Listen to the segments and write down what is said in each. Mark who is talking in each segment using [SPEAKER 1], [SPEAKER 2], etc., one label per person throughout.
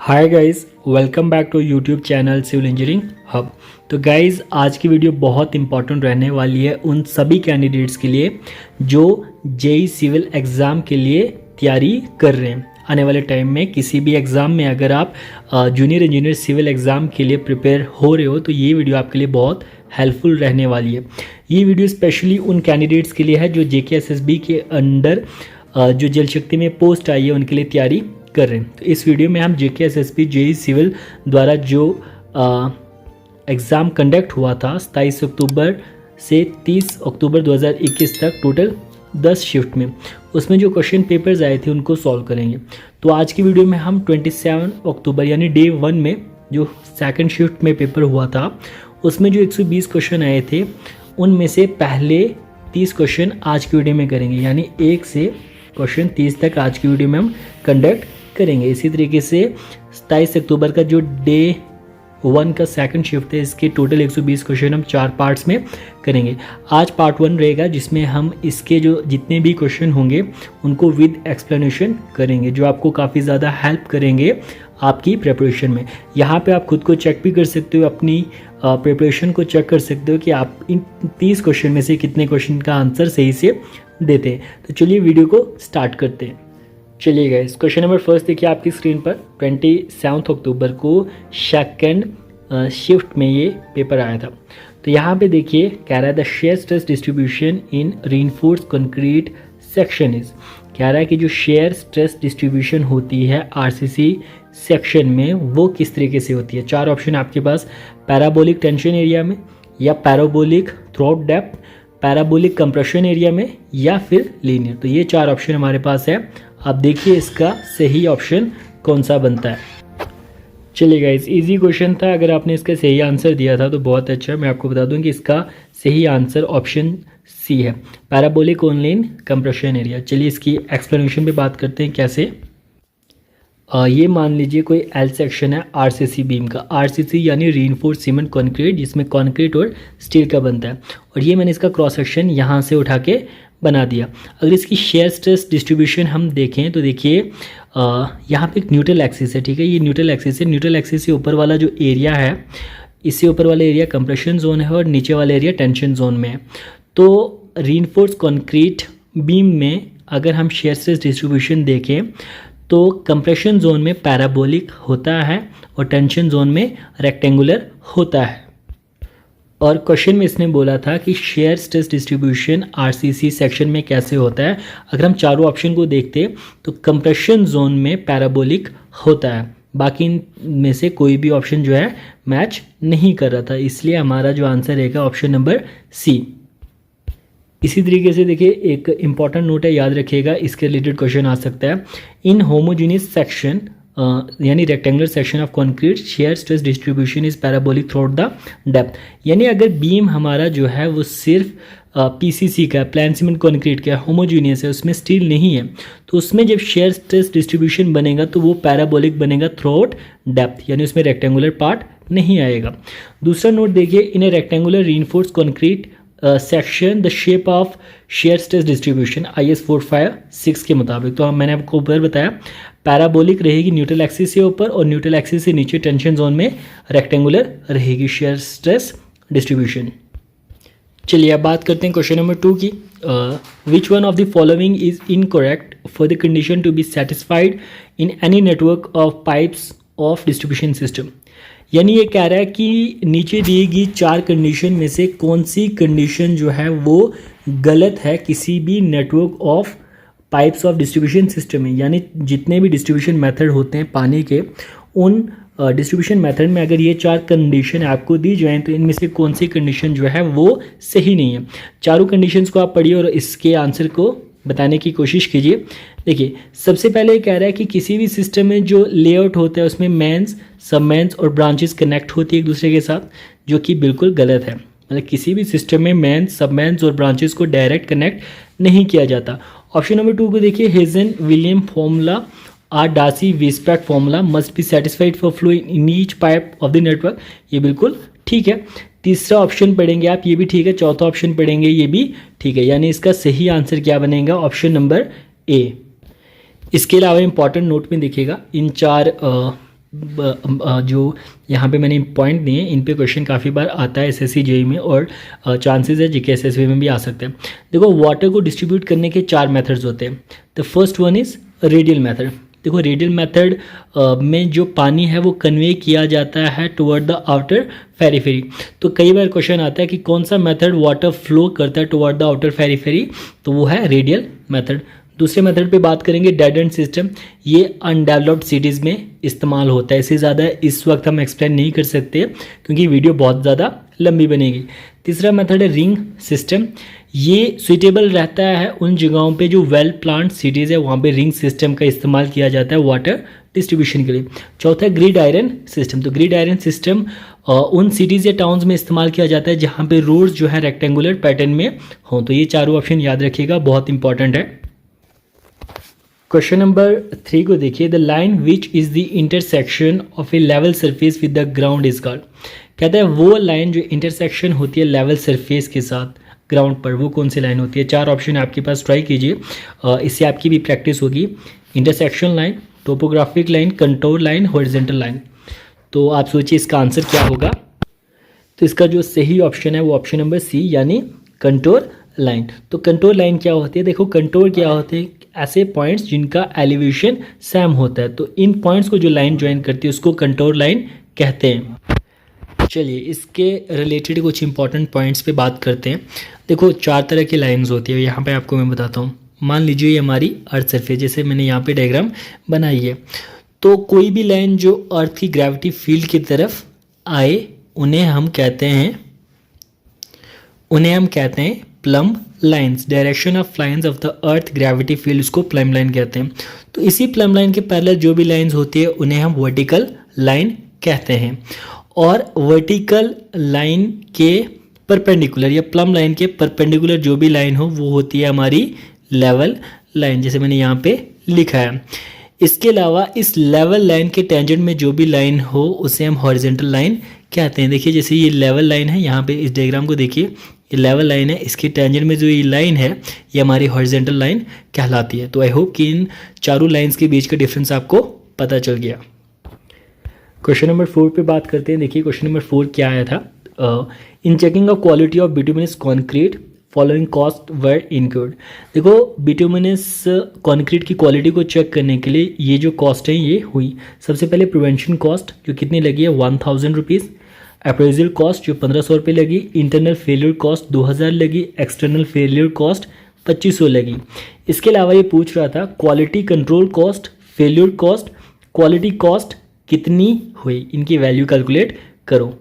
[SPEAKER 1] Hi guys, welcome back to YouTube channel civil engineering hub. तो guys, आज की video बहुत इंपॉर्टेंट रहने वाली है उन सभी कैंडिडेट्स के लिए जो जेई सिविल एग्ज़ाम के लिए तैयारी कर रहे हैं। आने वाले टाइम में किसी भी एग्ज़ाम में अगर आप जूनियर इंजीनियर सिविल एग्ज़ाम के लिए प्रिपेयर हो रहे हो तो ये वीडियो आपके लिए बहुत हेल्पफुल रहने वाली है। ये वीडियो स्पेशली उन कैंडिडेट्स के लिए है जो JKSSB के अंडर जो जल शक्ति में पोस्ट आई है उनके लिए तैयारी कर रहे हैं। तो इस वीडियो में हम JKSSB जेई सिविल द्वारा जो एग्ज़ाम कंडक्ट हुआ था 27 अक्टूबर से 30 अक्टूबर 2021 तक टोटल 10 शिफ्ट में, उसमें जो क्वेश्चन पेपर्स आए थे उनको सॉल्व करेंगे। तो आज की वीडियो में हम 27 अक्टूबर यानी डे 1 में जो सेकंड शिफ्ट में पेपर हुआ था उसमें जो 120 क्वेश्चन आए थे उनमें से पहले 30 क्वेश्चन आज की वीडियो में करेंगे, यानी 1 से क्वेश्चन 30 तक आज की वीडियो में हम कंडक्ट करेंगे। इसी तरीके से 27 अक्टूबर का जो डे 1 का सेकंड शिफ्ट है इसके टोटल 120 क्वेश्चन हम 4 पार्ट्स में करेंगे। आज पार्ट 1 रहेगा जिसमें हम इसके जो जितने भी क्वेश्चन होंगे उनको विद एक्सप्लेनेशन करेंगे, जो आपको काफ़ी ज़्यादा हेल्प करेंगे आपकी प्रिपरेशन में। यहाँ पे आप खुद को चेक भी कर सकते हो, अपनी प्रिपरेशन को चेक कर सकते हो कि आप इन 30 क्वेश्चन में से कितने क्वेश्चन का आंसर सही से देते हैं। तो चलिए वीडियो को स्टार्ट करते हैं। चलिए गाइस, क्वेश्चन नंबर फर्स्ट देखिए आपकी स्क्रीन पर। 27 अक्टूबर को सेकंड शिफ्ट में ये पेपर आया था। तो यहाँ पे देखिए कह रहा है the share stress distribution in reinforced concrete section is. कह रहा है कि जो शेयर स्ट्रेस डिस्ट्रीब्यूशन होती है आरसीसी सेक्शन में वो किस तरीके से होती है। 4 ऑप्शन आपके पास, पैराबोलिक टेंशन एरिया में, या parabolic throat depth, parabolic compression area में, या फिर लीनियर। तो ये 4 ऑप्शन हमारे पास है। आप देखिए इसका सही ऑप्शन कौन सा बनता है। चलिए गाइस, इजी क्वेश्चन था, अगर आपने इसका सही आंसर दिया था तो बहुत अच्छा। मैं आपको बता दूं कि इसका सही आंसर ऑप्शन सी है, पैराबोलिक ऑनलाइन कंप्रेशन एरिया। चलिए इसकी एक्सप्लेनेशन पे बात करते हैं कैसे। ये मान लीजिए कोई एल सेक्शन है आरसीसी बीम का, आरसीसी यानी रीइंफोर्स्ड सीमेंट कंक्रीट, जिसमें कंक्रीट और स्टील का बनता है। और ये मैंने इसका क्रॉस सेक्शन यहाँ से उठा के बना दिया। अगर इसकी शेयर स्ट्रेस डिस्ट्रीब्यूशन हम देखें तो देखिए यहाँ पे एक न्यूट्रल एक्सिस है, ठीक है। ये न्यूट्रल एक्सिस है, न्यूट्रल एक्सिस से ऊपर वाला जो एरिया है, इससे ऊपर वाला एरिया कंप्रेशन जोन है और नीचे वाला एरिया टेंशन जोन में है। तो रीइंफोर्स्ड कंक्रीट बीम में अगर हम शेयर स्ट्रेस डिस्ट्रीब्यूशन देखें तो कंप्रेशन जोन में पैराबोलिक होता है और टेंशन जोन में रेक्टेंगुलर होता है। और क्वेश्चन में इसने बोला था कि share stress distribution RCC section में कैसे होता है। अगर हम चारों ऑप्शन को देखते तो कंप्रेशन जोन में पैराबोलिक होता है, बाकी में से कोई भी ऑप्शन जो है मैच नहीं कर रहा था, इसलिए हमारा जो आंसर रहेगा ऑप्शन नंबर सी। इसी तरीके से देखिए एक इंपॉर्टेंट नोट है, याद रखिएगा, इसके रिलेटेड क्वेश्चन आ सकता है। इन होमोजीनियस सेक्शन यानी rectangular section of concrete share stress distribution is parabolic throughout the depth. यानी अगर बीम हमारा जो है वो सिर्फ पीसीसी का, प्लान सीमेंट कंक्रीट का, होमोजीनियस है, उसमें स्टील नहीं है, तो उसमें जब शेयर स्ट्रेस डिस्ट्रीब्यूशन बनेगा तो वो पैराबोलिक बनेगा थ्रूआउट डेप्थ, यानी उसमें रेक्टेंगुलर पार्ट नहीं आएगा। दूसरा नोट देखिए, in a rectangular reinforced concrete section the shape of shear stress distribution IS 456 के मुताबिक, तो मैंने आपको ऊपर बताया पैराबोलिक रहेगी न्यूट्रल एक्सिस से ऊपर और न्यूट्रल एक्सिस से नीचे टेंशन जोन में रेक्टेंगुलर रहेगी शेयर स्ट्रेस डिस्ट्रीब्यूशन। चलिए अब बात करते हैं क्वेश्चन नंबर 2 की। Which one of the following is incorrect for the condition to be satisfied in any network of pipes of distribution system. यानी ये कह रहा है कि नीचे दी गई 4 कंडीशन में से कौन सी कंडीशन जो है वो गलत है किसी भी network of pipes of distribution system में। यानी जितने भी डिस्ट्रीब्यूशन मेथड होते हैं पानी के, उन डिस्ट्रीब्यूशन मेथड में अगर ये 4 कंडीशन आपको दी जाए तो इनमें से कौन सी कंडीशन जो है वो सही नहीं है। चारों कंडीशंस को आप पढ़िए और इसके आंसर को बताने की कोशिश कीजिए। देखिए सबसे पहले कह रहा है कि किसी भी सिस्टम में जो लेआउट होता है उसमें मेंस, सब मेंस और ब्रांचेस कनेक्ट होती है एक दूसरे के साथ, जो कि बिल्कुल गलत है। मतलब किसी भी सिस्टम में मेंस, सब मेंस और ब्रांचेस को डायरेक्ट कनेक्ट नहीं किया जाता। ऑप्शन नंबर 2 को देखिए, Hazen William formula or Darcy Westergaard formula must be satisfied for flow in each pipe of the network. ये बिल्कुल ठीक है। तीसरा ऑप्शन पढ़ेंगे आप, ये भी ठीक है। चौथा ऑप्शन पढ़ेंगे, ये भी ठीक है। यानी इसका सही आंसर क्या बनेगा, ऑप्शन नंबर ए। इसके अलावा इंपॉर्टेंट नोट में देखिएगा, इन 4 जो यहाँ पे मैंने पॉइंट दिए इन पे क्वेश्चन काफ़ी बार आता है एसएससी जेई में, और चांसेस है जीके एसएसबी में भी आ सकते हैं। देखो वाटर को डिस्ट्रीब्यूट करने के 4 मेथड्स होते हैं। The first one is radial method. देखो रेडियल मेथड में जो पानी है वो कन्वे किया जाता है टुवर्ड द आउटर पेरिफेरी। तो कई बार क्वेश्चन आता है कि कौन सा मेथड वाटर फ्लो करता है टुवर्ड द आउटर पेरिफेरी, तो वो है रेडियल मेथड। दूसरे मेथड पे बात करेंगे डेड एंड सिस्टम। ये अनडेवलप्ड सिटीज़ में इस्तेमाल होता है। इससे ज़्यादा इस वक्त हम एक्सप्लेन नहीं कर सकते क्योंकि वीडियो बहुत ज़्यादा लंबी बनेगी। तीसरा मेथड है रिंग सिस्टम। ये सुइटेबल रहता है उन जगहों पे जो वेल प्लान्ड सिटीज़ है, वहाँ पे रिंग सिस्टम का इस्तेमाल किया जाता है वाटर डिस्ट्रीब्यूशन के लिए। चौथा है ग्रिड आयरन सिस्टम। तो ग्रिड आयरन सिस्टम उन सिटीज़ या टाउन्स में इस्तेमाल किया जाता है जहाँ पे रोड्स जो है रेक्टेंगुलर पैटर्न में हों। तो ये चारों ऑप्शन याद रखिएगा, बहुत इंपॉर्टेंट है। क्वेश्चन नंबर 3 को देखिए। The line which is the intersection of A level surface with the ground is called. कहता है वो लाइन जो इंटरसेक्शन होती है लेवल सरफेस के साथ ग्राउंड पर, वो कौन सी लाइन होती है। 4 ऑप्शन आपके पास, ट्राई कीजिए, इससे आपकी भी प्रैक्टिस होगी। Intersection line, topographic line, contour line, horizontal line. तो आप सोचिए इसका आंसर क्या होगा। तो इसका जो सही ऑप्शन है वो ऑप्शन नंबर सी यानी कंटोर लाइन। तो कंटोर लाइन क्या होती है। देखो कंटोर क्या होते हैं, ऐसे पॉइंट्स जिनका एलिवेशन सेम होता है। तो इन पॉइंट्स को जो लाइन ज्वाइन करती है उसको कंटोर लाइन कहते हैं। चलिए इसके रिलेटेड कुछ इंपॉर्टेंट पॉइंट्स पे बात करते हैं। देखो 4 तरह की लाइंस होती है, यहाँ पे आपको मैं बताता हूँ। मान लीजिए ये हमारी अर्थ सरफेस, जैसे मैंने यहाँ पे डायग्राम बनाई है। तो कोई भी लाइन जो अर्थ की ग्रेविटी फील्ड की तरफ आए उन्हें हम कहते हैं plum lines. Direction of lines of the earth gravity field, उसको प्लम लाइन कहते हैं। तो इसी प्लम लाइन के पैरेलल जो भी लाइंस होती है उन्हें हम वर्टिकल लाइन कहते हैं। और वर्टिकल लाइन के परपेंडिकुलर या प्लम लाइन के परपेंडिकुलर जो भी लाइन हो वो होती है हमारी लेवल लाइन, जैसे मैंने यहाँ पे लिखा है। इसके अलावा इस लेवल लाइन के टेंजेंट में जो भी लाइन हो उसे हम हॉरिजॉन्टल लाइन कहते हैं। देखिए जैसे ये लेवल लाइन है, यहाँ पे इस डायग्राम को देखिए, ये लेवल लाइन है, इसके टेंजेंट में जो ये लाइन है ये हमारी हॉरिजॉन्टल लाइन कहलाती है। तो आई होप कि इन चारों लाइंस के बीच का डिफरेंस आपको पता चल गया। क्वेश्चन नंबर 4 पे बात करते हैं। देखिए क्वेश्चन नंबर 4 क्या आया था। इन checking of quality of bituminous concrete following cost were include. देखो बिटुमिनस कॉन्क्रीट की क्वालिटी को चेक करने के लिए ये जो कॉस्ट है ये हुई। सबसे पहले प्रिवेंशन कॉस्ट जो कितनी लगी है 1000 रुपीज़, अप्रेजल कॉस्ट जो 1500 रुपये लगी, इंटरनल फेलियर कॉस्ट 2000 लगी, एक्सटर्नल फेलियर कॉस्ट 2500 लगी। इसके अलावा ये पूछ रहा था quality control cost, failure cost, quality cost कितनी हुई, इनकी वैल्यू कैलकुलेट करो।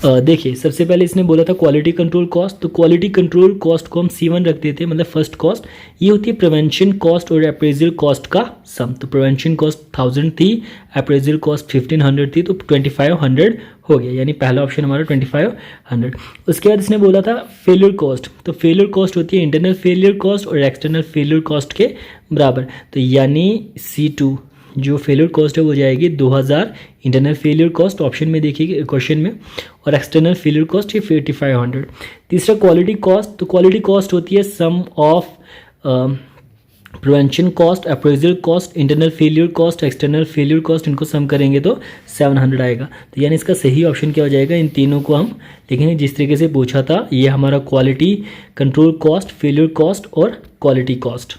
[SPEAKER 1] देखिए सबसे पहले इसने बोला था क्वालिटी कंट्रोल कॉस्ट। तो क्वालिटी कंट्रोल कॉस्ट को हम C1 रख देते हैं, मतलब फर्स्ट कॉस्ट। ये होती है प्रिवेंशन कॉस्ट और अप्रेजल कॉस्ट का सम। तो प्रिवेंशन कॉस्ट 1000 थी, अप्रेजल कॉस्ट 1500 थी, तो 2500 हो गया, यानी पहला ऑप्शन हमारा 2500। उसके बाद इसने बोला था फेलियर कॉस्ट। तो फेलियर कॉस्ट होती है इंटरनल फेलियर कॉस्ट और एक्सटर्नल फेलियर कॉस्ट के बराबर। तो यानी C2 जो फेलियर कॉस्ट है वो जाएगी 2000, इंटरनल फेलियर कॉस्ट ऑप्शन में देखिए क्वेश्चन में, और एक्सटर्नल फेलियर कॉस्ट ये 4500। तीसरा क्वालिटी कॉस्ट। तो क्वालिटी कॉस्ट होती है sum of prevention cost, appraisal cost, internal failure cost, external failure cost, इनको सम करेंगे तो 700 आएगा। तो यानी इसका सही ऑप्शन क्या हो जाएगा, इन तीनों को हम लिखेंगे जिस तरीके से पूछा था। ये हमारा quality control cost, failure cost और क्वालिटी कॉस्ट।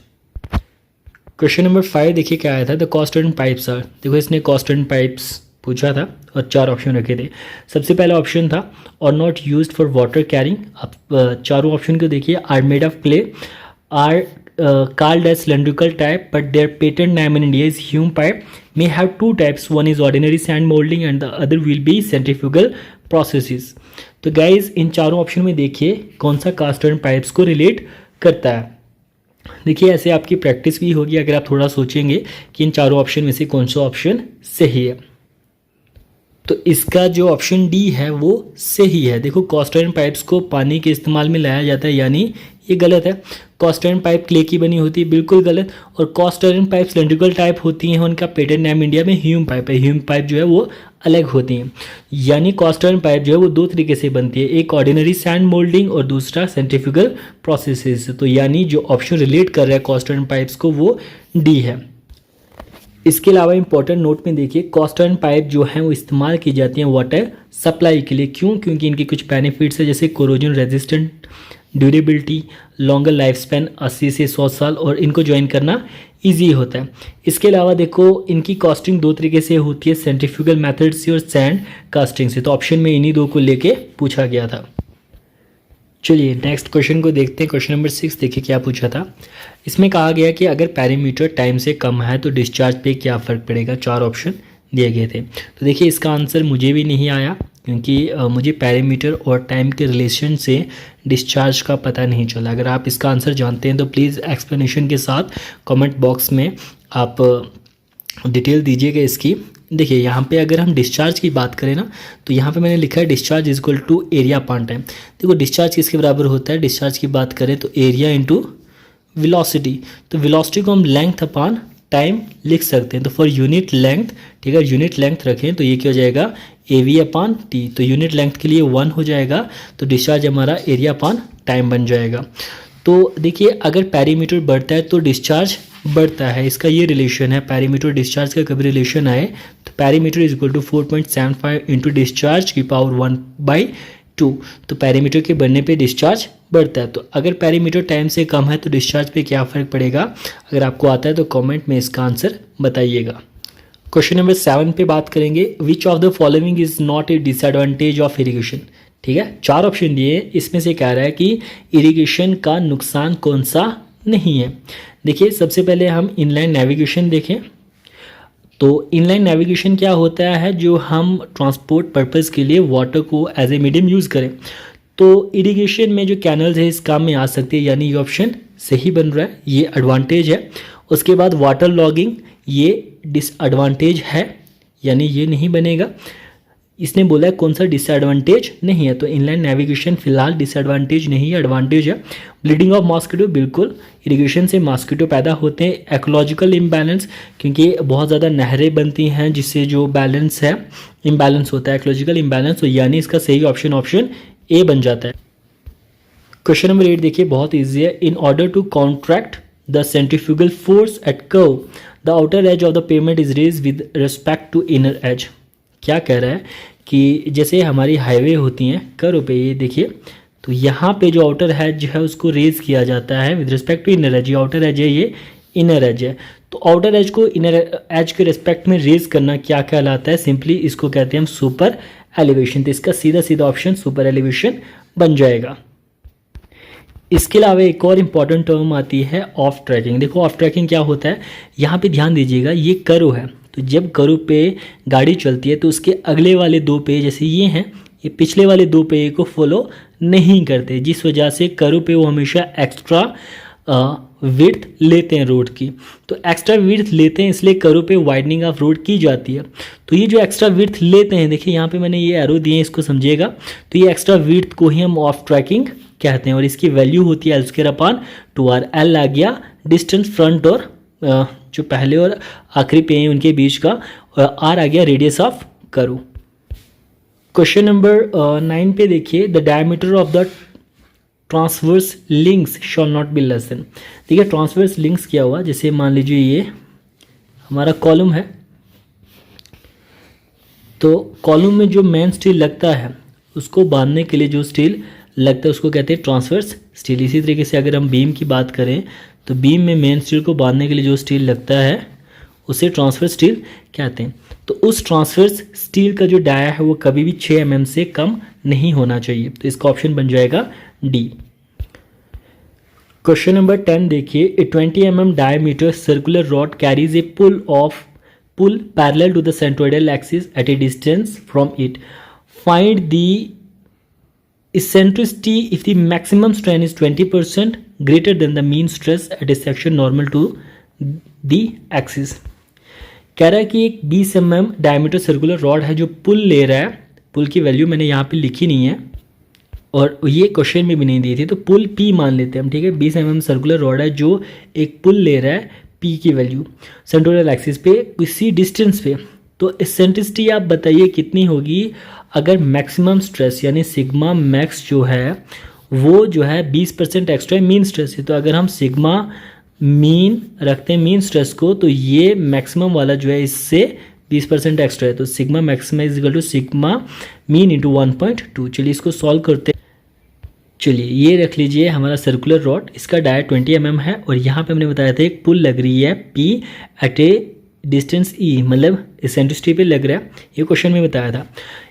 [SPEAKER 1] क्वेश्चन नंबर 5 देखिए क्या आया था। The cost and pipes are. देखो इसने कॉस्ट एंड पाइप्स पूछा था और 4 ऑप्शन रखे थे। सबसे पहला ऑप्शन था और not used for water carrying. आप चारों ऑप्शन को देखिए। Are made of clay, are called as cylindrical type, but their patent name in India is Hume pipe. May have 2 types. One is ordinary sand molding and the other will be centrifugal processes. तो guys in चारों option में देखिए कौन सा cast and pipes को relate करता है। देखिए ऐसे आपकी प्रैक्टिस भी होगी अगर आप थोड़ा सोचेंगे कि इन चारों ऑप्शन में से कौन सा ऑप्शन सही है। तो इसका जो ऑप्शन डी है वो सही है। देखो कॉस्ट आयरन पाइप्स को पानी के इस्तेमाल में लाया जाता है, यानी ये गलत है। कॉस्ट आयरन पाइप क्ले की बनी होती है, बिल्कुल गलत। और cost iron pipe cylindrical type होती हैं, उनका पेटेंट नाम इंडिया में ह्यूम पाइप है। ह्यूम पाइप जो है वो अलग होती हैं, यानी कॉस्ट आयरन पाइप जो है वो 2 तरीके से बनती है, एक ऑर्डिनरी सैंड मोल्डिंग और दूसरा सेंट्रीफ्यूगल प्रोसेसेस। तो यानी जो ऑप्शन रिलेट कर रहा है कॉस्ट आयरन पाइप्स को वो डी है। इसके अलावा इंपॉर्टेंट नोट में देखिए, कॉस्ट आयरन पाइप जो है वो इस्तेमाल की जाती हैं वाटर सप्लाई के लिए। क्यों? क्योंकि इनके कुछ बेनिफिट्स है, जैसे corrosion resistant, durability, longer life span 80 से 100 साल, और इनको ज्वाइन करना ईजी होता है। इसके अलावा देखो, इनकी कास्टिंग दो तरीके से होती है, सेंट्रीफ्यूगल मेथड से और सैंड कास्टिंग से। तो ऑप्शन में इन्हीं दो को लेके पूछा गया था। चलिए नेक्स्ट क्वेश्चन को देखते हैं। क्वेश्चन नंबर 6 देखिए क्या पूछा था। इसमें कहा गया कि अगर पैरामीटर टाइम से कम है तो डिस्चार्ज पे क्या फ़र्क पड़ेगा। 4 ऑप्शन दिए गए थे। तो देखिए इसका आंसर मुझे भी नहीं आया, क्योंकि मुझे पैरामीटर और टाइम के रिलेशन से डिस्चार्ज का पता नहीं चला। अगर आप इसका आंसर जानते हैं तो प्लीज़ एक्सप्लेनेशन के साथ कमेंट बॉक्स में आप डिटेल दीजिएगा इसकी। देखिए यहाँ पे अगर हम डिस्चार्ज की बात करें ना, तो यहाँ पे मैंने लिखा है discharge is equal to area upon time. देखो डिस्चार्ज किसके बराबर होता है, डिस्चार्ज की बात करें तो एरिया इंटू वेलोसिटी। तो वेलोसिटी को हम लेंथ अपॉन टाइम लिख सकते हैं। तो फॉर यूनिट लेंथ, ठीक है, यूनिट लेंथ रखें तो ये क्या हो जाएगा, AV अपॉन टी। तो यूनिट लेंथ के लिए 1 हो जाएगा, तो डिस्चार्ज हमारा एरिया अपॉन टाइम बन जाएगा। तो देखिए अगर पैरामीटर बढ़ता है तो डिस्चार्ज बढ़ता है, इसका ये रिलेशन है। पैरामीटर डिस्चार्ज का कभी रिलेशन आए तो parameter is equal to 4.75 into discharge की पावर 1/2। तो पैरामीटर के बढ़ने पे डिस्चार्ज बढ़ता है। तो अगर पैरामीटर टाइम से कम है तो डिस्चार्ज पे क्या फ़र्क पड़ेगा, अगर आपको आता है तो कमेंट में इसका आंसर बताइएगा। क्वेश्चन नंबर 7 पे बात करेंगे। Which of the following is not a disadvantage of irrigation. ठीक है, 4 ऑप्शन दिए, इसमें से कह रहा है कि इरिगेशन का नुकसान कौन सा नहीं है। देखिए सबसे पहले हम इनलाइन नेविगेशन देखें तो इनलाइन नेविगेशन क्या होता है, जो हम ट्रांसपोर्ट पर्पस के लिए वाटर को एज ए मीडियम यूज़ करें। तो इरिगेशन में जो कैनल्स है इस काम में आ सकते हैं, यानी ये ऑप्शन सही बन रहा है, ये एडवांटेज है। उसके बाद वाटर लॉगिंग, ये डिसएडवांटेज है, यानी ये नहीं बनेगा। इसने बोला है कौन सा डिसएडवांटेज नहीं है, तो इनलाइन नेविगेशन फिलहाल डिसएडवांटेज नहीं है, एडवांटेज है। ब्लीडिंग ऑफ मॉस्किटो, बिल्कुल, इरिगेशन से मॉस्किटो पैदा होते हैं। इकोलॉजिकल इम्बैलेंस, क्योंकि बहुत ज़्यादा नहरें बनती हैं जिससे जो बैलेंस है इम्बैलेंस होता है, इकोलॉजिकल इम्बैलेंस, तो यानी इसका सही ऑप्शन ए बन जाता है। क्वेश्चन नंबर 8 देखिए, बहुत ईजी है। In order to contract the centrifugal force at curve the outer edge of the pavement is raise with respect to inner edge. क्या कह रहा है कि जैसे हमारी हाईवे होती हैं कर्व पे, ये देखिए, तो यहाँ पे जो आउटर एज है उसको रेज किया जाता है with respect to inner edge. ये आउटर एज है, ये इनर एज है। तो आउटर एज को इनर एज के रिस्पेक्ट में रेज करना क्या कहलाता है, सिंपली इसको कहते हैं हम सुपर एलिवेशन। तो इसका सीधा सीधा ऑप्शन सुपर एलिवेशन बन जाएगा। इसके अलावा एक और इम्पॉर्टेंट टर्म आती है ऑफ ट्रैकिंग। देखो ऑफ ट्रैकिंग क्या होता है, यहाँ पे ध्यान दीजिएगा, ये कर्व है, तो जब कर्व पे गाड़ी चलती है तो उसके अगले वाले 2 पे, जैसे ये हैं, ये पिछले वाले 2 पे को फॉलो नहीं करते, जिस वजह से कर्व पे वो हमेशा एक्स्ट्रा विड्थ लेते हैं रोड की। तो एक्स्ट्रा विड्थ लेते हैं, इसलिए कर्व पे वाइडनिंग ऑफ रोड की जाती है। तो ये जो एक्स्ट्रा विड्थ लेते हैं, देखिए यहाँ पे मैंने ये एरो दिए हैं, इसको समझिएगा। तो ये एक्स्ट्रा विड्थ को ही हम ऑफ ट्रैकिंग कहते हैं, और इसकी वैल्यू होती है L² अपॉन 2R। L आ गया डिस्टेंस फ्रंट और जो पहले और आखिरी पे हैं उनके बीच का, और R आ गया radius of curve. Question number 9 पे देखिए, the diameter of the transverse links shawl not be less than. देखिए ट्रांसवर्स लिंक्स क्या हुआ, जैसे मान लीजिए ये हमारा कॉलम है, तो कॉलम में जो मेन स्टील लगता है उसको बांधने के लिए जो स्टील लगता है उसको कहते हैं ट्रांसवर्स स्टील। इसी तरीके से अगर हम बीम की बात करें तो बीम में मेन स्टील को बांधने के लिए जो स्टील लगता है उसे ट्रांसवर्स स्टील कहते हैं। तो उस ट्रांसवर्स स्टील का जो डाया है वो कभी भी 6 mm से कम नहीं होना चाहिए। तो इसका ऑप्शन बन जाएगा डी। क्वेश्चन नंबर 10 देखिए, a 20 mm diameter circular rod carries a pull parallel to the centroidal axis at a distance from it. Find the eccentricity if the maximum strain is 20% greater than the mean stress at a section normal to the axis। कह रहा है कि एक 20 mm diameter circular rod है जो पुल ले रहा है। पुल की वैल्यू मैंने यहाँ पे लिखी नहीं है और ये क्वेश्चन में भी नहीं दी थी, तो पुल P मान लेते हैं हम, ठीक है। 20 mm सर्कुलर रॉड है जो एक पुल ले रहा है, P की वैल्यू सेंट्रोइडल एक्सिस पे किसी डिस्टेंस पे। तो एसेंट्रिसिटी आप बताइए कितनी होगी अगर मैक्सिमम स्ट्रेस यानी सिग्मा मैक्स जो है वो जो है 20% एक्स्ट्रा मीन स्ट्रेस है। तो अगर हम सिग्मा मीन रखते हैं मीन स्ट्रेस को, तो ये मैक्सिमम वाला जो है इससे 20% एक्स्ट्रा है, तो sigma maxima is equal to sigma mean into 1.2। चलिए इसको सॉल्व करते हैं। चलिए ये रख लीजिए हमारा सर्कुलर रॉड, इसका डाया 20 mm है और यहाँ पे हमने बताया था एक पुल लग रही है P at a distance E, मतलब एसेंट्रिसिटी पे लग रहा है, ये क्वेश्चन में बताया था।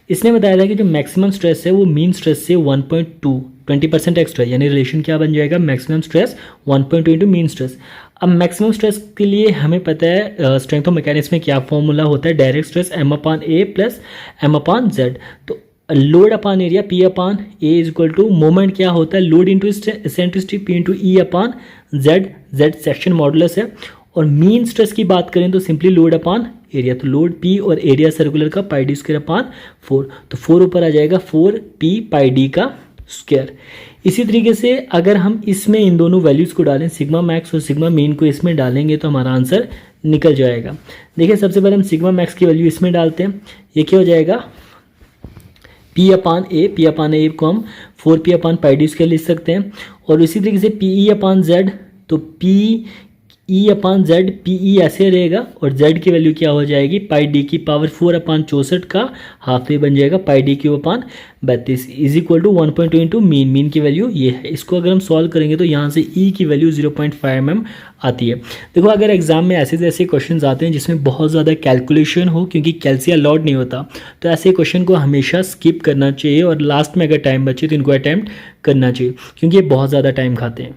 [SPEAKER 1] इसने बताया था कि जो मैक्सिमम स्ट्रेस है वो मीन स्ट्रेस से 1.2 20% एक्स्ट्रा, यानी रिलेशन क्या बन जाएगा, maximum stress 1.2 into mean stress. अब मैक्सिमम स्ट्रेस के लिए हमें पता है स्ट्रेंथ ऑफ मैकेनिक्स में क्या फॉर्मूला होता है, direct stress M/A plus M/Z। तो load upon area P upon A is equal to moment क्या होता है, load into eccentricity P into E upon Z, Z section modulus है। और मीन स्ट्रेस की बात करें तो सिंपली लोड अपान एरिया, तो लोड P और एरिया सर्कुलर का पाई डी स्क्वायर अपान 4, तो 4 ऊपर आ जाएगा 4P पाई डी का स्क्वायर। इसी तरीके से अगर हम इसमें इन दोनों वैल्यूज़ को डालें, सिग्मा मैक्स और सिग्मा मीन को इसमें डालेंगे तो हमारा आंसर निकल जाएगा। देखिए सबसे पहले हम सिग्मा मैक्स की वैल्यू इसमें डालते हैं, ये क्या हो जाएगा P अपान A को हम 4P अपान पाई डी स्क्वायर लिख सकते हैं। और इसी तरीके से PE अपान Z, तो PE अपान Z, PE ऐसे रहेगा और Z की वैल्यू क्या हो जाएगी, पाई डी की पावर 4 अपान 64 का हाफ में बन जाएगा pi D Q upon 32 is equal to 1.2 into mean की वैल्यू ये है। इसको अगर हम सॉल्व करेंगे तो यहाँ से E की वैल्यू 0.5 mm आती है। देखो अगर एग्जाम में ऐसे जैसे क्वेश्चन आते हैं जिसमें बहुत ज़्यादा कैलकुलेशन हो, क्योंकि कैल्सियम अलाउड नहीं होता, तो ऐसे क्वेश्चन को हमेशा स्किप करना चाहिए और लास्ट में अगर टाइम बचे तो इनको अटैम्प्ट करना चाहिए, क्योंकि ये बहुत ज़्यादा टाइम खाते हैं।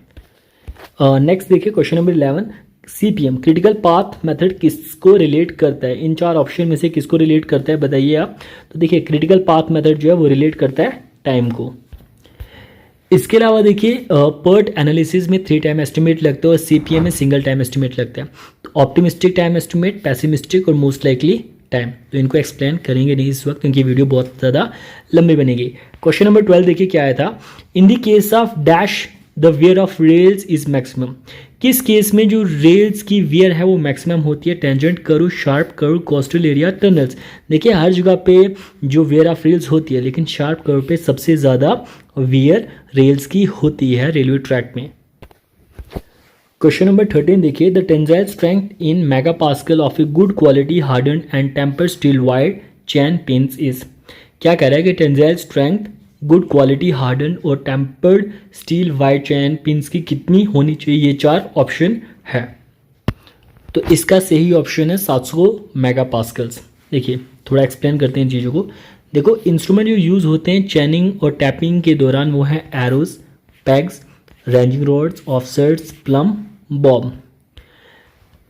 [SPEAKER 1] नेक्स्ट देखिए question number 11, CPM critical path method किसको रिलेट करता है, इन 4 ऑप्शन में से किसको रिलेट करता है बताइए आप। तो देखिए क्रिटिकल पाथ मेथड जो है वो रिलेट करता है टाइम को। इसके अलावा देखिए पर्ट एनालिसिस में 3 टाइम एस्टिमेट लगता है और CPM में सिंगल टाइम एस्टिमेट लगता है। तो ऑप्टिमिस्टिक टाइम एस्टिमेट, पैसिमिस्टिक और मोस्ट लाइकली टाइम, तो इनको एक्सप्लेन करेंगे नहीं इस वक्त क्योंकि वीडियो बहुत ज़्यादा लंबी बनेगी। क्वेश्चन नंबर 12 देखिए क्या आया था, in the case of dash the wear of rails is maximum, किस केस में जो रेल्स की वेयर है वो मैक्सिमम होती है, tangent curve, sharp curve, coastal area, tunnels. देखिए हर जगह पे जो वेयर ऑफ रेल्स होती है, लेकिन शार्प कर्व पे सबसे ज़्यादा वेयर रेल्स की होती है रेलवे ट्रैक में। क्वेश्चन नंबर 13 देखिए, the tensile strength in mega pascal of a good quality hardened and tempered steel wide chain pins is, क्या कह रहा है कि tensile strength good quality harden और टेम्पर्ड स्टील वाइड चैन पिंस की कितनी होनी चाहिए, ये 4 ऑप्शन है। तो इसका सही ऑप्शन है 700 मेगा पास्कल्स। देखिए थोड़ा एक्सप्लेन करते हैं चीज़ों को। देखो इंस्ट्रूमेंट जो यूज़ होते हैं चैनिंग और टैपिंग के दौरान वो हैं arrows, पैग्स, ranging rods, offsets, plum, Bob.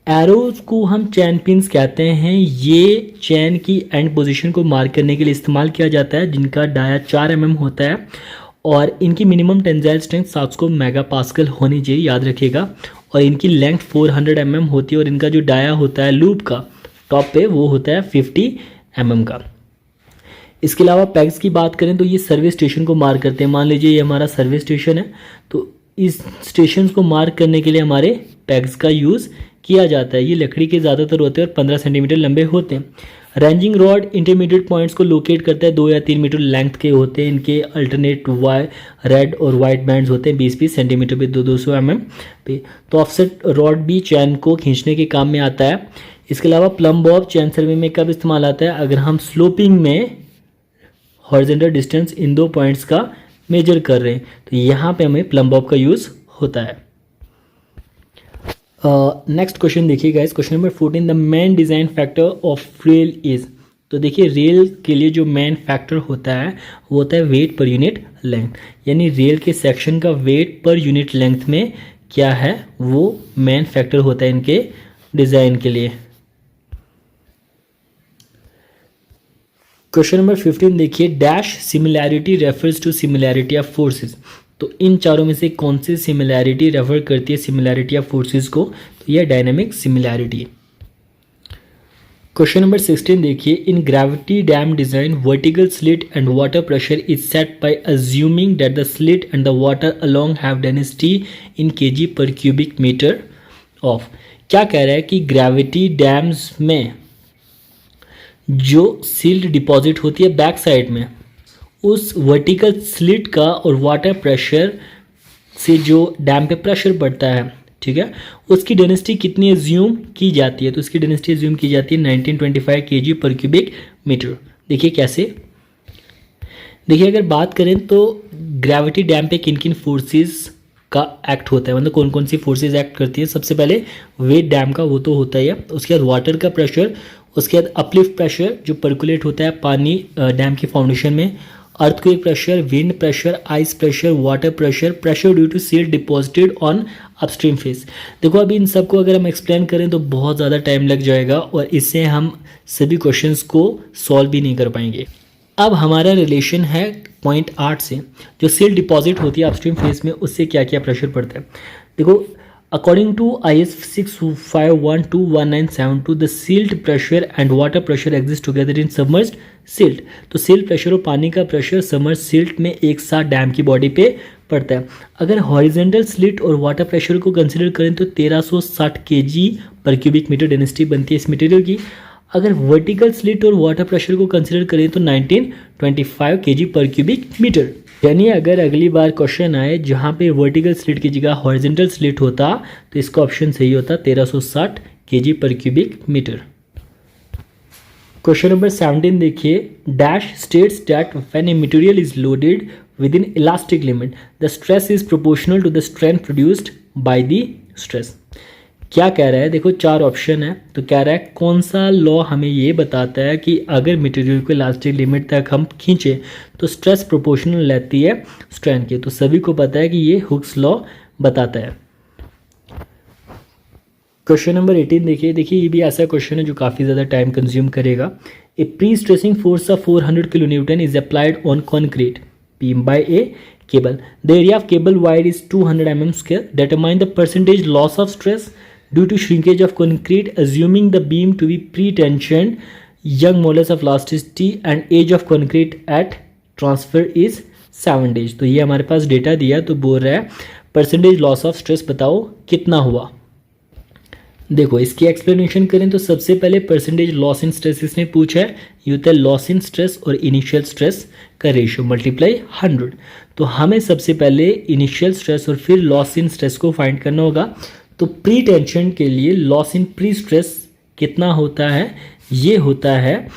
[SPEAKER 1] Arrows को हम चैन पिंस कहते हैं, ये चैन की एंड पोजीशन को मार्क करने के लिए इस्तेमाल किया जाता है, जिनका डाया 4 mm होता है और इनकी minimum tensile strength 700 mega pascal होनी चाहिए, याद रखिएगा। और इनकी लेंथ 400 mm होती है और इनका जो डाया होता है लूप का टॉप पे वो होता है 50 mm का। इसके अलावा पैग्स की बात करें तो ये सर्विस स्टेशन को मार्क करते हैं। मान लीजिए ये हमारा सर्विस स्टेशन है, तो इस स्टेशन को मार्क करने के लिए हमारे पैग्स का यूज़ किया जाता है। ये लकड़ी के ज़्यादातर होते हैं और 15 सेंटीमीटर लंबे होते हैं। रेंजिंग रॉड इंटरमीडिएट पॉइंट्स को लोकेट करता है, 2 या 3 मीटर लेंथ के होते हैं। इनके अल्टरनेट रेड और वाइट बैंड्स होते हैं 20-20 सेंटीमीटर पे, 200 mm पे। तो ऑफसेट रॉड भी चैन को खींचने के काम में आता है। इसके अलावा प्लम बॉब चैन सर्वे में कब इस्तेमाल आता है, अगर हम स्लोपिंग में हॉरिजॉन्टल डिस्टेंस इन 2 पॉइंट्स का मेजर कर रहे हैं, तो यहाँ पे हमें प्लम बॉब का यूज़ होता है। नेक्स्ट क्वेश्चन देखिए guys, question number 14, the main design factor of rail is. तो देखिए रेल के लिए जो मेन फैक्टर होता है वो होता है वेट पर यूनिट लेंथ, यानी रेल के सेक्शन का वेट पर यूनिट लेंथ में क्या है वो मेन फैक्टर होता है इनके डिज़ाइन के लिए। क्वेश्चन नंबर 15 देखिए, dash similarity refers to similarity of forces. तो इन चारों में से कौन सी सिमिलैरिटी रेफर करती है सिमिलैरिटी ऑफ फोर्सेस को, तो यह डायनामिक सिमिलैरिटी। क्वेश्चन नंबर 16 देखिए, in gravity dam design vertical silt and water pressure is set by assuming that the silt and the water along have density in kg per cubic metre of. क्या कह रहा है कि gravity dams में जो silt deposit होती है back side में, उस वर्टिकल स्लिट का और वाटर प्रेशर से जो डैम पे प्रेशर बढ़ता है ठीक है, उसकी डेंसिटी कितनी एज्यूम की जाती है, तो उसकी डेंसिटी एज्यूम की जाती है 1925 kg पर क्यूबिक मीटर। देखिए कैसे, देखिए अगर बात करें तो ग्रेविटी डैम पे किन किन फोर्सेस का एक्ट होता है, मतलब कौन कौन सी फोर्सेस एक्ट करती है। सबसे पहले वेट डैम का, वो तो होता ही है। उसके बाद वाटर का प्रेशर, उसके बाद अपलिफ्ट प्रेशर जो पर्कुलेट होता है पानी डैम की फाउंडेशन में, earthquake pressure, wind pressure, ice pressure, water pressure, pressure due to silt deposited on upstream face. देखो अभी इन सबको अगर हम एक्सप्लेन करें तो बहुत ज़्यादा टाइम लग जाएगा और इससे हम सभी क्वेश्चंस को सॉल्व भी नहीं कर पाएंगे। अब हमारा रिलेशन है पॉइंट 8 से, जो सिल्ट डिपॉजिट होती है अपस्ट्रीम फेस में, उससे क्या क्या प्रेशर पड़ता है। देखो according to IS 651-1972 the silt pressure and water pressure exist together in submerged silt. तो सिल्ट प्रेशर और पानी का प्रेशर सबमर्ज्ड सिल्ट में एक साथ डैम की बॉडी पे पड़ता है। अगर हॉरिजेंटल स्लिट और वाटर प्रेशर को कंसिडर करें तो 1360 kg per cubic metre density बनती है इस मटेरियल की। अगर वर्टिकल स्लिट और वाटर प्रेशर को कंसिडर करें तो 1925 kg पर क्यूबिक मीटर। यानी अगर अगली बार क्वेश्चन आए जहां पे वर्टिकल स्लिट की जगह हॉरिजॉन्टल स्लिट होता तो इसका ऑप्शन सही होता 1360 kg per cubic metre. Question number 17 देखिए, dash states that when a material is loaded within elastic limit the stress is proportional to the strength produced by the stress. क्या कह रहा है, देखो चार ऑप्शन है, तो कह रहा है कौन सा लॉ हमें ये बताता है कि अगर मटेरियल को इलास्टिक लिमिट तक हम खींचे तो स्ट्रेस प्रोपोर्शनल रहती है स्ट्रेन के। तो सभी को पता है कि ये हुक्स लॉ बताता है। क्वेश्चन नंबर 18 देखिए, ये भी ऐसा क्वेश्चन है जो काफ़ी ज़्यादा टाइम कंज्यूम करेगा। A prestressing force of 400 kN is applied on concrete beam by a cable. The area of cable wide is 200 mm square. Determine the percentage loss of stress due to shrinkage of concrete assuming the beam to be pre-tensioned, young modulus of elasticity and age of concrete at transfer is 7 days. तो ये हमारे पास data दिया, तो बोल रहा है percentage loss of stress बताओ कितना हुआ। देखो इसकी एक्सप्लेनेशन करें तो सबसे पहले परसेंटेज लॉस इन स्ट्रेस इसने पूछा है, ये होता है लॉस इन स्ट्रेस और इनिशियल स्ट्रेस का रेशियो मल्टीप्लाई 100। तो हमें सबसे पहले इनिशियल स्ट्रेस और फिर लॉस इन स्ट्रेस को फाइंड करना होगा। तो प्री टेंशन के लिए लॉस इन प्री स्ट्रेस कितना होता है, ये होता है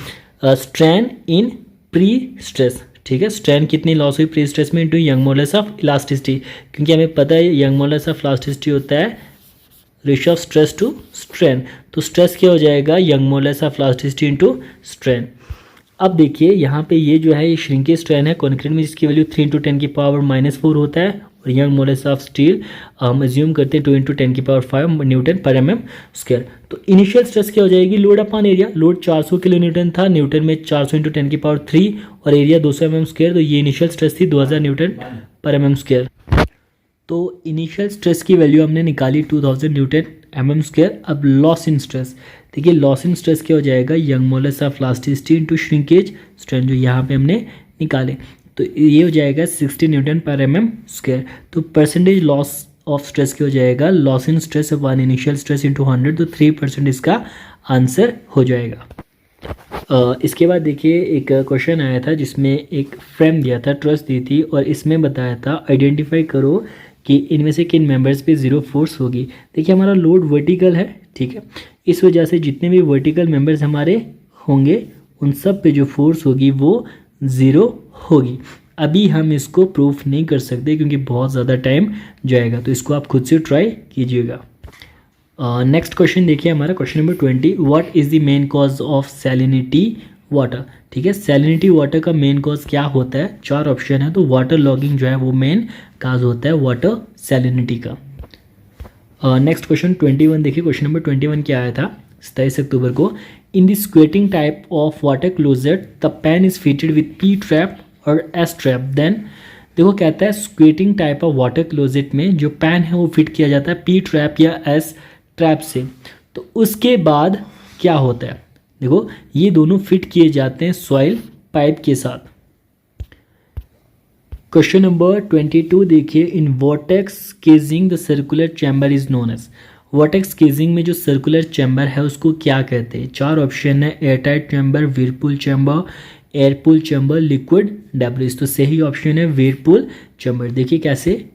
[SPEAKER 1] स्ट्रेन इन प्री स्ट्रेस। ठीक है, स्ट्रेन कितनी लॉस हुई प्री स्ट्रेस में into young modulus of elasticity, क्योंकि हमें पता है यंग मॉडुलस ऑफ इलास्टिसिटी होता है ratio of stress to strain. तो स्ट्रेस क्या हो जाएगा, Young modulus of elasticity into strain. अब देखिए यहाँ पे ये जो है ये श्रिंकेज स्ट्रेन है कॉन्क्रीट में, जिसकी वैल्यू 3 × 10⁻⁴ होता है, और यंग मॉडुलस ऑफ स्टील हम एज्यूम करते हैं 2 × 10⁵ न्यूटन पर mm²। तो इनिशियल स्ट्रेस क्या हो जाएगी, load upon area. Load 400 kN था, न्यूटन में 400 × 10⁻³ और एरिया 200 mm², तो ये इनिशियल स्ट्रेस थी 2000 न्यूटन पर mm²। तो इनिशियल स्ट्रेस की वैल्यू हमने निकाली 2000 न्यूटन mm²। अब लॉस इन स्ट्रेस, देखिए लॉस इन स्ट्रेस क्या हो जाएगा, Young modulus of elasticity into shrinkage strain जो यहाँ पे हमने निकाले, तो ये हो जाएगा 60 न्यूटन पर mm²। तो परसेंटेज लॉस ऑफ स्ट्रेस क्या हो जाएगा, loss in stress upon initial stress into 100, तो 3% इसका आंसर हो जाएगा। इसके बाद देखिए एक क्वेश्चन आया था जिसमें एक फ्रेम दिया था, ट्रस दी थी, और इसमें बताया था आइडेंटिफाई करो कि इनमें से किन मेंबर्स पे जीरो फोर्स होगी। देखिए हमारा लोड वर्टिकल है, ठीक है, इस वजह से जितने भी वर्टिकल मेंबर्स हमारे होंगे उन सब पे जो फोर्स होगी वो ज़ीरो होगी। अभी हम इसको प्रूफ नहीं कर सकते क्योंकि बहुत ज़्यादा टाइम जाएगा, तो इसको आप खुद से ट्राई कीजिएगा। नेक्स्ट क्वेश्चन देखिए हमारा question number 20, what is the main cause of salinity water. ठीक है, सैलिनिटी वाटर का मेन कॉज क्या होता है, 4 ऑप्शन है, तो वाटर लॉगिंग जो है वो मेन काज होता है वाटर सैलिनिटी का। नेक्स्ट क्वेश्चन 21 देखिए, क्वेश्चन नंबर 21 क्या आया था 27 अक्टूबर को, in the squatting type of water closet the pan is fitted with P trap और एस ट्रैप, देन देखो कहता है squatting type of water closet में जो पैन है वो फिट किया जाता है पी ट्रैप या एस ट्रैप से, तो उसके बाद क्या होता है, देखो ये दोनों फिट किए जाते हैं सॉइल पाइप के साथ। क्वेश्चन नंबर 22 देखिए, in vortex casing the circular chamber is known as. Vortex casing में जो सर्कुलर चैम्बर है उसको क्या कहते हैं, 4 ऑप्शन है, airtight chamber, whirlpool chamber, airpool chamber, liquid debris. तो सही ऑप्शन है व्हर्लपूल चैम्बर। देखिए कैसे,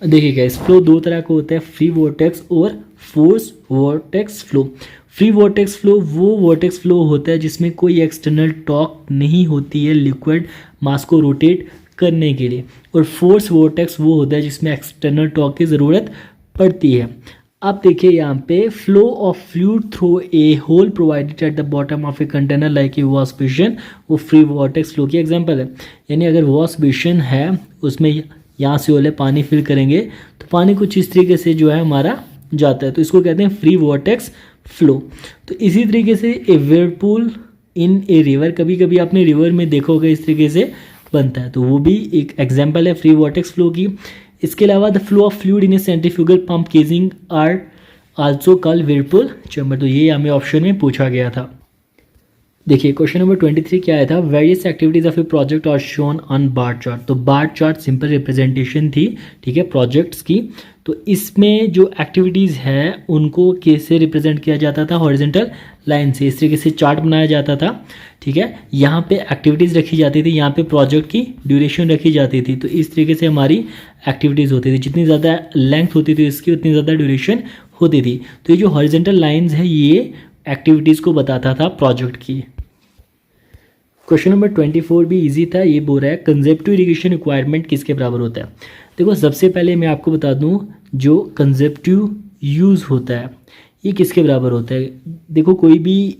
[SPEAKER 1] देखिए गाइस, फ्लो दो तरह का होता है, फ्री वोर्टेक्स और force vortex flow. Free vortex flow वो वोर्टेक्स फ्लो होता है जिसमें कोई एक्सटर्नल टॉर्क नहीं होती है लिक्विड मास को रोटेट करने के लिए, और फोर्स वोर्टेक्स वो होता है जिसमें एक्सटर्नल टॉर्क की ज़रूरत पड़ती है। अब देखिए यहाँ पे flow of fluid through a hole provided at the bottom of a container like a wash basin, वो फ्री वोर्टेक्स फ्लो की एग्जांपल है। यानी अगर वॉश बेसिन है, उसमें यहाँ से ओले पानी फिल करेंगे तो पानी कुछ इस तरीके से जो है हमारा जाता है, तो इसको कहते हैं फ्री वोर्टेक्स फ्लो। तो इसी तरीके से ए व्हर्लपूल इन ए रिवर, कभी कभी आपने रिवर में देखा होगा इस तरीके से बनता है, तो वो भी एक एग्जांपल है फ्री वोर्टेक्स फ्लो की। इसके अलावा the flow of fluid in a centrifugal pump casing are also called whirlpool chamber, तो ये हमें ऑप्शन में पूछा गया था। देखिए क्वेश्चन नंबर 23 क्या आया था, various activities of a project are shown on bar chart. तो बार चार्ट सिंपल रिप्रेजेंटेशन थी, ठीक है, प्रोजेक्ट्स की। तो इसमें जो एक्टिविटीज़ है उनको कैसे रिप्रेजेंट किया जाता था, हॉरिजॉन्टल लाइन से, इस तरीके से चार्ट बनाया जाता था, ठीक है। यहाँ पे एक्टिविटीज़ रखी जाती थी, यहाँ पे प्रोजेक्ट की ड्यूरेशन रखी जाती थी। तो इस तरीके से हमारी एक्टिविटीज़ होती थी, जितनी ज़्यादा लेंथ होती थी इसकी उतनी ज़्यादा ड्यूरेशन होती थी। तो ये जो हॉरिजॉन्टल लाइन्स है ये एक्टिविटीज़ को बताता था प्रोजेक्ट की। क्वेश्चन नंबर 24 भी इजी था, ये बोल रहा है कंजेप्टिव इरिगेशन रिक्वायरमेंट किसके बराबर होता है। देखो सबसे पहले मैं आपको बता दूं, जो कंजेप्टिव यूज़ होता है ये किसके बराबर होता है। देखो कोई भी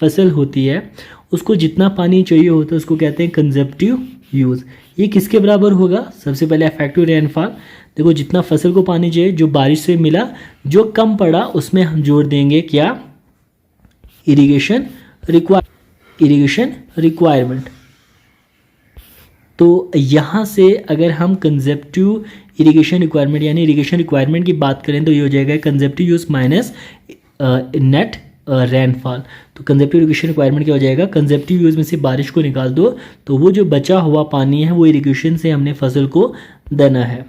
[SPEAKER 1] फसल होती है उसको जितना पानी चाहिए होता है उसको कहते हैं कंजेप्टिव यूज़। ये किसके बराबर होगा, सबसे पहले इफेक्टिव रेनफॉल। देखो जितना फसल को पानी चाहिए, जो बारिश से मिला, जो कम पड़ा उसमें हम जोड़ देंगे क्या, इरिगेशन रिक्वायरमेंट। तो यहाँ से अगर हम कंजेप्टिव इरिगेशन रिक्वायरमेंट यानी इरिगेशन रिक्वायरमेंट की बात करें तो ये हो जाएगा कंजेप्टिव यूज माइनस नेट रेनफॉल। तो कंजेप्टिव इरिगेशन रिक्वायरमेंट क्या हो जाएगा, कंजेप्टिव यूज में से बारिश को निकाल दो तो वो जो बचा हुआ पानी है वो इरिगेशन से हमने फसल को देना है।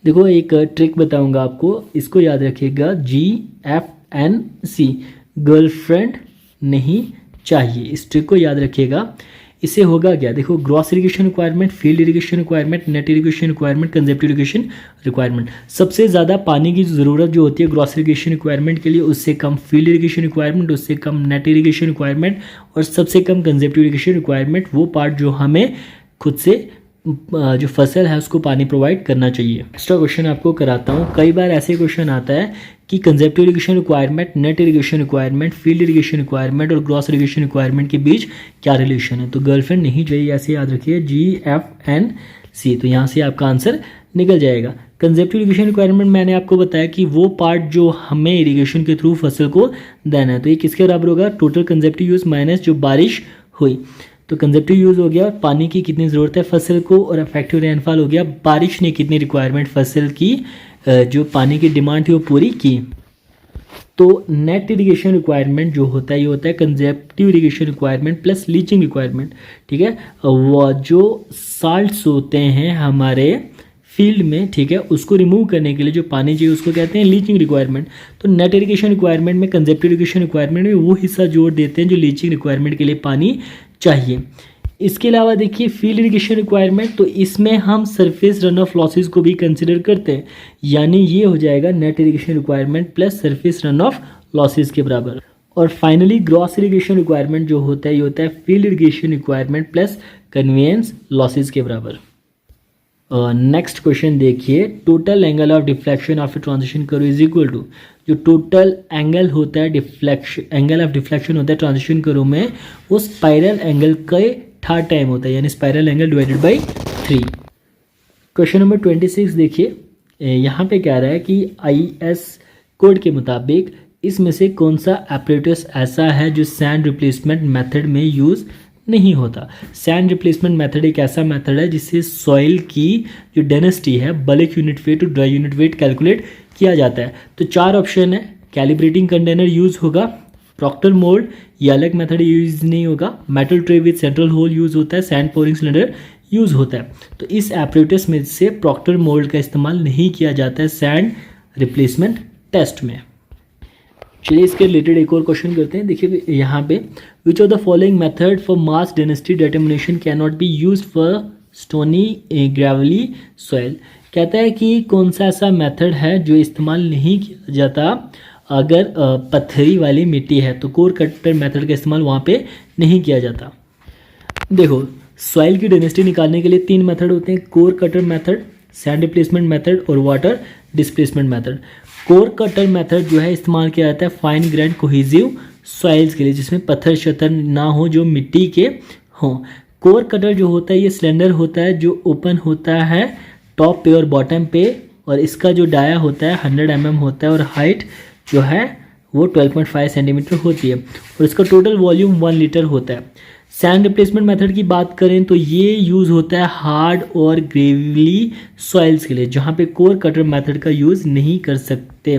[SPEAKER 1] देखो एक ट्रिक बताऊंगा आपको, इसको याद रखिएगा, GFNC, गर्लफ्रेंड नहीं चाहिए, इस ट्रिक को याद रखिएगा। इससे होगा क्या, देखो gross irrigation requirement, field irrigation requirement, net irrigation requirement, consumptive irrigation requirement. सबसे ज़्यादा पानी की ज़रूरत जो होती है ग्रॉस इरिगेशन रिक्वायरमेंट के लिए, उससे कम फील्ड इरिगेशन रिक्वायरमेंट, उससे कम नेट इरिगेशन रिक्वायरमेंट और सबसे कम कंजेप्टिव इरिगेशन रिक्वायरमेंट, वो पार्ट जो हमें खुद से जो फसल है उसको पानी प्रोवाइड करना चाहिए। एक्स्ट्रा क्वेश्चन आपको कराता हूँ, कई बार ऐसे क्वेश्चन आता है कि consumptive irrigation requirement, net irrigation requirement, field irrigation requirement और ग्रॉस इरिगेशन रिक्वायरमेंट के बीच क्या रिलेशन है। तो गर्लफ्रेंड नहीं चाहिए, ऐसे याद रखिए, GFNC। तो यहाँ से आपका आंसर निकल जाएगा। कंजेप्टिव इरिगेशन रिक्वायरमेंट मैंने आपको बताया कि वो पार्ट जो हमें इरिगेशन के थ्रू फसल को देना है। तो ये किसके बराबर होगा, टोटल कंजेप्टिव यूज माइनस जो बारिश हुई। तो कंजेप्टिव यूज हो गया पानी की कितनी ज़रूरत है फसल को, और इफेक्टिव रेनफॉल हो गया बारिश ने कितनी रिक्वायरमेंट फसल की, जो पानी की डिमांड थी वो पूरी की। तो नेट इरिगेशन रिक्वायरमेंट जो होता है ये होता है consumptive irrigation requirement plus leaching requirement, ठीक है। वो जो साल्ट्स होते हैं हमारे फील्ड में, ठीक है, उसको रिमूव करने के लिए जो पानी चाहिए उसको कहते हैं लीचिंग रिक्वायरमेंट। तो नेट इरिगेशन रिक्वायरमेंट में कंजेप्टिव इरिगेशन रिक्वायरमेंट में वो हिस्सा जोड़ देते हैं जो लीचिंग रिक्वायरमेंट के लिए पानी चाहिए। इसके अलावा देखिए फील्ड इरिगेशन रिक्वायरमेंट, तो इसमें हम सरफेस रन ऑफ लॉसेज को भी कंसिडर करते हैं, यानी ये हो जाएगा net irrigation requirement plus surface run of losses के बराबर। और फाइनली ग्रॉस इरिगेशन रिक्वायरमेंट जो होता है ये होता है field irrigation requirement plus conveyance losses के बराबर। नेक्स्ट क्वेश्चन देखिए, total angle of deflection of a transition curve is equal to, जो टोटल एंगल होता है डिफ्लेक्शन, एंगल ऑफ डिफ्लेक्शन होता है ट्रांजिशन कर्व में, वो स्पाइरल एंगल के थर्ड टाइम होता है, यानी spiral angle divided by 3। Question number 26 देखिए, यहाँ पे कह रहा है कि IS कोड के मुताबिक इसमें से कौन सा एपरेटस ऐसा है जो सैंड रिप्लेसमेंट मेथड में यूज़ नहीं होता। सैंड रिप्लेसमेंट मेथड एक ऐसा मेथड है जिससे सॉइल की जो डेंसिटी है बल्क यूनिट वेट और ड्राई यूनिट वेट कैलकुलेट किया जाता है। तो 4 ऑप्शन है, कैलिब्रेटिंग कंटेनर यूज़ होगा, प्रॉक्टर मोल्ड ये अलग मेथड यूज़ नहीं होगा, metal tray with central hole use होता है, सैंड पोरिंग सिलेंडर यूज़ होता है। तो इस एपरेटस में से प्रॉक्टर मोल्ड का इस्तेमाल नहीं किया जाता है सैंड रिप्लेसमेंट टेस्ट में। चलिए इसके रिलेटेड एक और क्वेश्चन करते हैं। देखिए यहाँ पे, which of the following method for mass density determination can not be use for stony Gravely soil, कहता है कि कौन सा ऐसा मेथड है जो इस्तेमाल नहीं किया जाता अगर पत्थरी वाली मिट्टी है, तो कोर कटर मेथड का इस्तेमाल वहाँ पे नहीं किया जाता। देखो, सॉइल की डेंसिटी निकालने के लिए 3 मेथड होते हैं, core cutter method, sand replacement method और water displacement method. Core cutter method जो है इस्तेमाल किया जाता है फाइन ग्रैंड कोहेसिव सॉइल्स के लिए, जिसमें पत्थर शतर ना हो, जो मिट्टी के हों। कोर कटर जो होता है ये सिलेंडर होता है जो ओपन होता है टॉप पे और बॉटम पे, और इसका जो डाया होता है 100 mm होता है और हाइट जो है वो 12.5 सेंटीमीटर होती है, और इसका टोटल वॉल्यूम 1 लीटर होता है। सैंड रिप्लेसमेंट मेथड की बात करें तो ये यूज़ होता है हार्ड और ग्रेवली सॉइल्स के लिए, जहाँ पे कोर कटर मेथड का यूज़ नहीं कर सकते।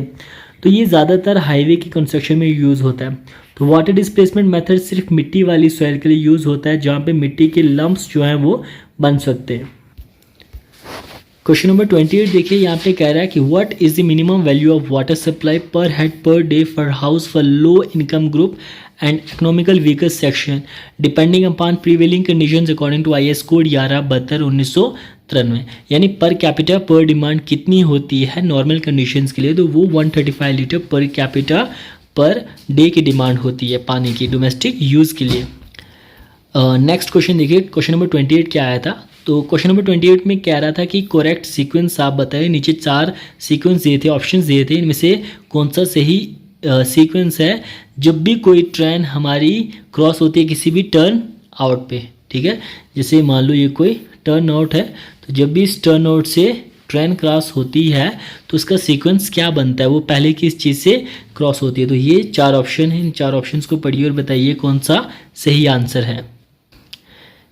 [SPEAKER 1] तो ये ज़्यादातर हाईवे की कंस्ट्रक्शन में यूज़ होता है। तो वाटर डिस्प्लेसमेंट मेथड सिर्फ मिट्टी वाली सॉइल के लिए यूज़ होता है, जहाँ पे मिट्टी के लम्प्स जो हैं वो बन सकते हैं। क्वेश्चन नंबर 28 देखिए, यहाँ पे कह रहा है कि what is the minimum value of water supply per head per day for house for low income group and economical weaker section depending upon prevailing conditions according to IS code 11/72/1993। यानी per capita पर demand कितनी होती है normal conditions के लिए, तो वो 135 litre per capita per day की डिमांड होती है पानी की डोमेस्टिक यूज़ के लिए। नेक्स्ट क्वेश्चन देखिए, क्वेश्चन नंबर 28 क्या आया था। तो क्वेश्चन नंबर 28 में कह रहा था कि करेक्ट सीक्वेंस आप बताएं। नीचे 4 सीक्वेंस दिए थे, ऑप्शंस दिए थे, इनमें से कौन सा सही सीक्वेंस है जब भी कोई ट्रेन हमारी क्रॉस होती है किसी भी टर्न आउट पे। ठीक है, जैसे मान लो ये कोई टर्न आउट है, तो जब भी इस टर्न आउट से ट्रेन क्रॉस होती है तो उसका सीक्वेंस क्या बनता है, वो पहले किस चीज़ से क्रॉस होती है। तो ये 4 ऑप्शन हैं, इन 4 ऑप्शंस को पढ़िए और बताइए कौन सा सही आंसर है।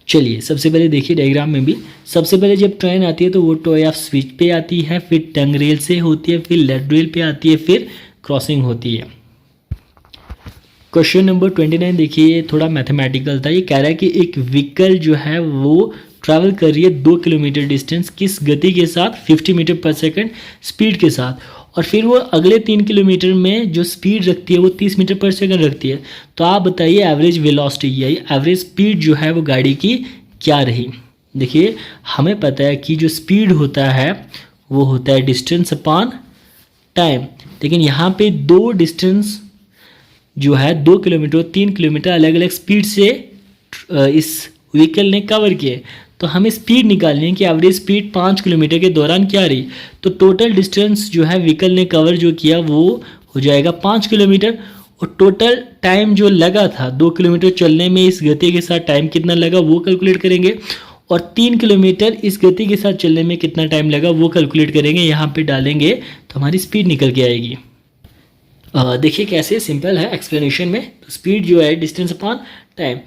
[SPEAKER 1] चलिए सबसे पहले देखिए डायग्राम में भी, सबसे पहले जब ट्रेन आती है तो वो टॉय ऑफ स्विच पे आती है, फिर टंग रेल से होती है, फिर लेड रेल पे आती है, फिर क्रॉसिंग होती है। क्वेश्चन नंबर 29 देखिए, थोड़ा मैथमेटिकल था। ये कह रहा है कि एक व्हीकल जो है वो ट्रैवल कर रही है 2 किलोमीटर डिस्टेंस किस गति के साथ, 50 मीटर पर सेकंड स्पीड के साथ, और फिर वो अगले 3 किलोमीटर में जो स्पीड रखती है वो 30 मीटर पर सेकंड रखती है। तो आप बताइए एवरेज वेलोसिटी या एवरेज स्पीड जो है वो गाड़ी की क्या रही। देखिए हमें पता है कि जो स्पीड होता है वो होता है डिस्टेंस अपॉन टाइम, लेकिन यहाँ पे 2 डिस्टेंस जो है 2 किलोमीटर 3 किलोमीटर अलग अलग स्पीड से इस व्हीकल ने कवर किए। तो हमें स्पीड निकालनी है कि एवरेज स्पीड 5 किलोमीटर के दौरान क्या रही। तो टोटल डिस्टेंस जो है व्हीकल ने कवर जो किया वो हो जाएगा 5 किलोमीटर, और टोटल टाइम जो लगा था 2 किलोमीटर चलने में इस गति के साथ टाइम कितना लगा वो कैलकुलेट करेंगे, और 3 किलोमीटर इस गति के साथ चलने में कितना टाइम लगा वो कैलकुलेट करेंगे। यहाँ पे डालेंगे तो हमारी स्पीड निकल के आएगी। देखिए कैसे सिंपल है एक्सप्लेनेशन में। तो स्पीड जो है डिस्टेंस अपॉन टाइम,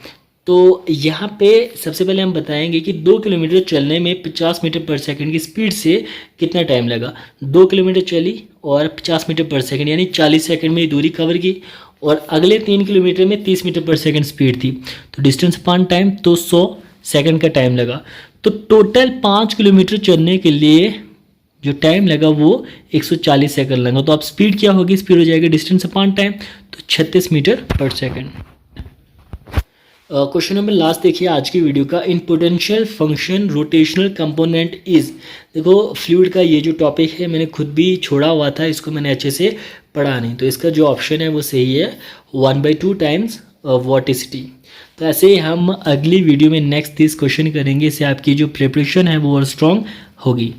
[SPEAKER 1] तो यहाँ पे सबसे पहले हम बताएंगे कि 2 किलोमीटर चलने में 50 मीटर पर सेकंड की स्पीड से कितना टाइम लगा। 2 किलोमीटर चली और 50 मीटर पर सेकंड यानी 40 सेकंड में दूरी कवर की, और अगले 3 किलोमीटर में 30 मीटर पर सेकंड स्पीड थी। तो डिस्टेंस अपॉन टाइम तो 100 सेकंड का टाइम लगा। तो टोटल 5 किलोमीटर चलने के लिए जो टाइम लगा वो 140 सेकंड लगा। तो अब स्पीड क्या होगी, स्पीड हो जाएगा डिस्टेंस अपॉन टाइम, तो 36 मीटर पर सेकंड। क्वेश्चन नंबर लास्ट देखिए आज की वीडियो का, in potential function rotational component is. देखो फ्लूइड का ये जो टॉपिक है मैंने खुद भी छोड़ा हुआ था, इसको मैंने अच्छे से पढ़ा नहीं, तो इसका जो ऑप्शन है वो सही है 1/2 टाइम्स वॉटिसिटी। तो ऐसे ही हम अगली वीडियो में नेक्स्ट 30 क्वेश्चन करेंगे, इससे आपकी जो प्रिपरेशन है वो और स्ट्रॉन्ग होगी।